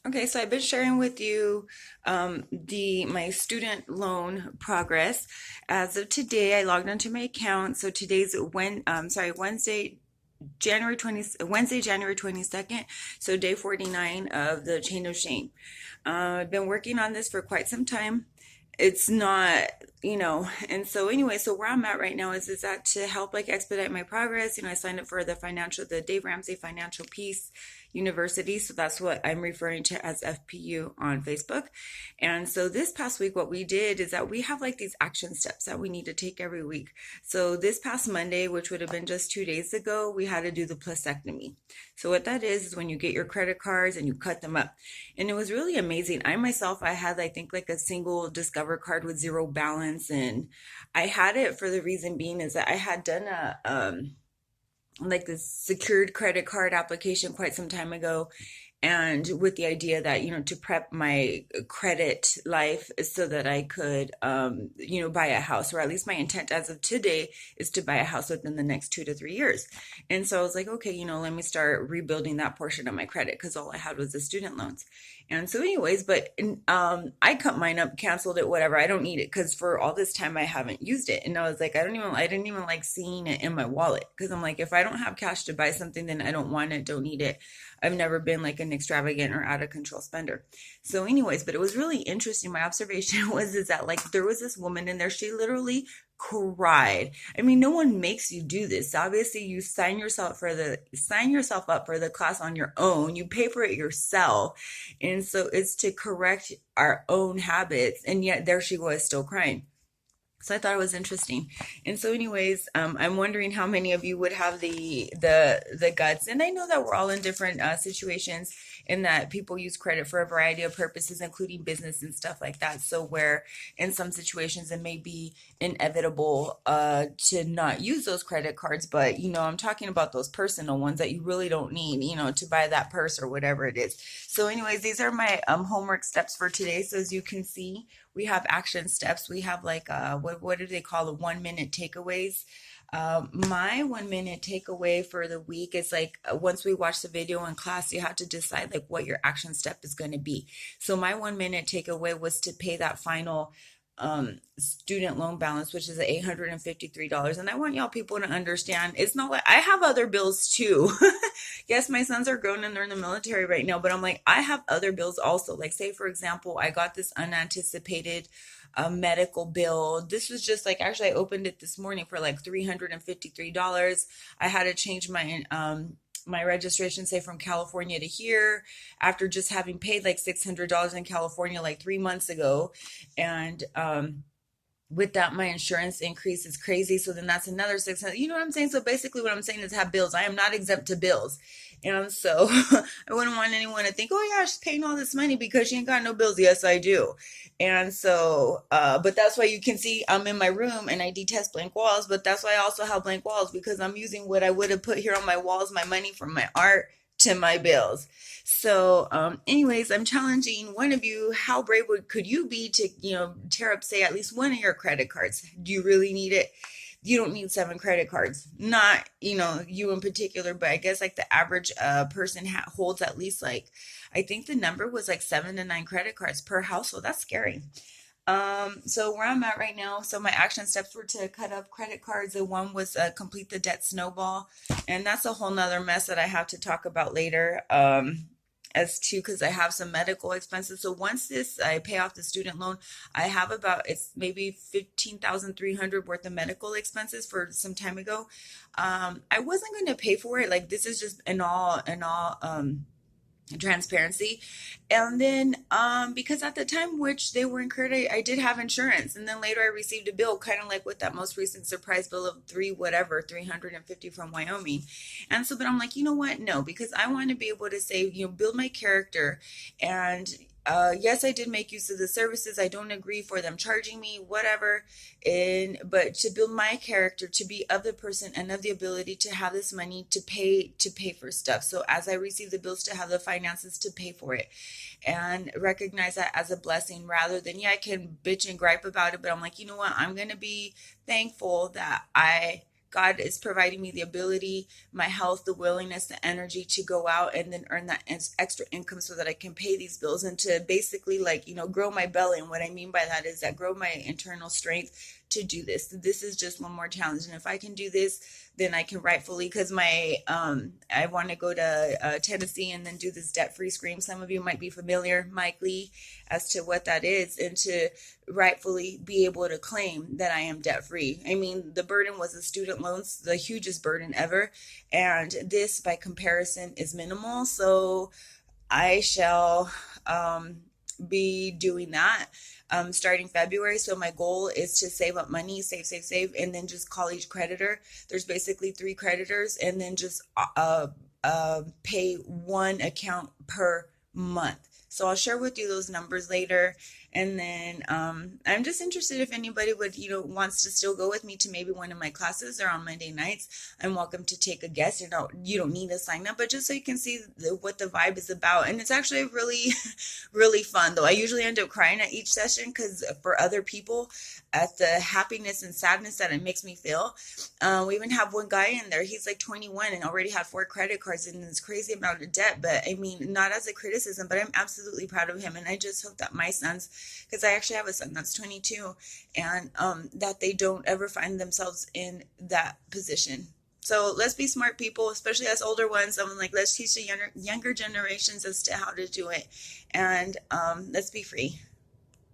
Okay, so I've been sharing with you the my student loan progress. As of today, I logged onto my account. So today's Wednesday, January 22nd. So day 49 of the chain of shame. I've been working on this for quite some time. It's not, and so anyway, so where I'm at right now is that to help like expedite my progress. I signed up for the Dave Ramsey Financial Peace University. So that's what I'm referring to as FPU on Facebook. And so this past week, what we did is that we have like these action steps that we need to take every week. So this past Monday, which would have been just 2 days ago, we had to do the plastectomy. So what that is when you get your credit cards and you cut them up. And it was really amazing. I had, I think, like a single Discover card with zero balance. And I had it for the reason being is that I had done like this secured credit card application quite some time ago, and with the idea that to prep my credit life so that I could buy a house, or at least my intent as of today is to buy a house within the next 2 to 3 years. And so I was like, okay, let me start rebuilding that portion of my credit because all I had was the student loans. And so anyways, but I cut mine up, canceled it, whatever. I don't need it because for all this time I haven't used it. And I was like, I didn't even like seeing it in my wallet because I'm like, if I don't have cash to buy something, then I don't want it, don't need it. I've never been like an extravagant or out of control spender. So anyways, but it was really interesting. My observation was is that like there was this woman in there, she literally cried. I mean, no one makes you do this. Obviously, you sign yourself up for the class on your own. You pay for it yourself. And so it's to correct our own habits. And yet there she was still crying. So I thought it was interesting. And so anyways, I'm wondering how many of you would have the guts. And I know that we're all in different situations, and that people use credit for a variety of purposes, including business and stuff like that. So where in some situations it may be inevitable to not use those credit cards, but I'm talking about those personal ones that you really don't need, to buy that purse or whatever it is. So anyways, these are my homework steps for today. So as you can see, we have action steps. We have like what do they call the 1 minute takeaways? My 1 minute takeaway for the week is like once we watch the video in class, you have to decide like what your action step is going to be. So my 1 minute takeaway was to pay that final student loan balance, which is $853. And I want y'all people to understand it's not like I have other bills too. Yes, my sons are grown and they're in the military right now, but I'm like, I have other bills also. Like, say, for example, I got this unanticipated medical bill. This was just like, actually, I opened it this morning for like $353. I had to change my registration, say from California to here, after just having paid like $600 in California like 3 months ago. And with that, my insurance increase is crazy. So then that's another 600. You know what I'm saying? So basically, what I'm saying is have bills. I am not exempt to bills. And so I wouldn't want anyone to think, oh yeah, she's paying all this money because she ain't got no bills. Yes, I do. And so, but that's why you can see I'm in my room and I detest blank walls. But that's why I also have blank walls, because I'm using what I would have put here on my walls, my money from my art, to my bills. So, anyways, I'm challenging one of you. How brave could you be to, tear up, say, at least one of your credit cards? Do you really need it? You don't need 7 credit cards. Not, you in particular, but I guess like the average person holds at least like, I think the number was like 7 to 9 credit cards per household. That's scary. So where I'm at right now, so my action steps were to cut up credit cards. The one was complete the debt snowball, and that's a whole nother mess that I have to talk about later. As to because I have some medical expenses. So once I pay off the student loan, I have it's maybe 15,300 worth of medical expenses for some time ago. I wasn't going to pay for it. Like this is just in all transparency. And then because at the time which they were incurred, I did have insurance, and then later I received a bill kind of like with that most recent surprise bill of 350 from Wyoming. And so but I'm like, you know what, no, because I want to be able to say, build my character. And yes, I did make use of the services. I don't agree for them charging me, whatever. But to build my character, to be of the person and of the ability to have this money to pay for stuff. So as I receive the bills, to have the finances to pay for it, and recognize that as a blessing rather than, yeah, I can bitch and gripe about it, but I'm like, you know what? I'm going to be thankful that I God is providing me the ability, my health, the willingness, the energy to go out and then earn that extra income so that I can pay these bills and to basically, like, grow my belly. And what I mean by that is that grow my internal strength to do this. This is just one more challenge. And if I can do this, then I can rightfully, because I want to go to Tennessee and then do this debt-free scream. Some of you might be familiar, Mike Lee, as to what that is, and to rightfully be able to claim that I am debt-free. I mean, the burden was the student loans, the hugest burden ever, and this, by comparison, is minimal. So I shall be doing that starting February. So my goal is to save up money, save, and then just call each creditor. There's basically 3 creditors, and then just pay one account per month. So I'll share with you those numbers later. And then I'm just interested if anybody would, wants to still go with me to maybe one of my classes or on Monday nights. I'm welcome to take a guest. You don't need to sign up, but just so you can see what the vibe is about. And it's actually really, really fun, though. I usually end up crying at each session because for other people, at the happiness and sadness that it makes me feel. We even have one guy in there. He's like 21 and already had 4 credit cards and this crazy amount of debt. But I mean, not as a criticism, but I'm absolutely proud of him. And I just hope that my sons, because I actually have a son that's 22, and that they don't ever find themselves in that position. So let's be smart people, especially as older ones. I'm like, let's teach the younger generations as to how to do it. And let's be free.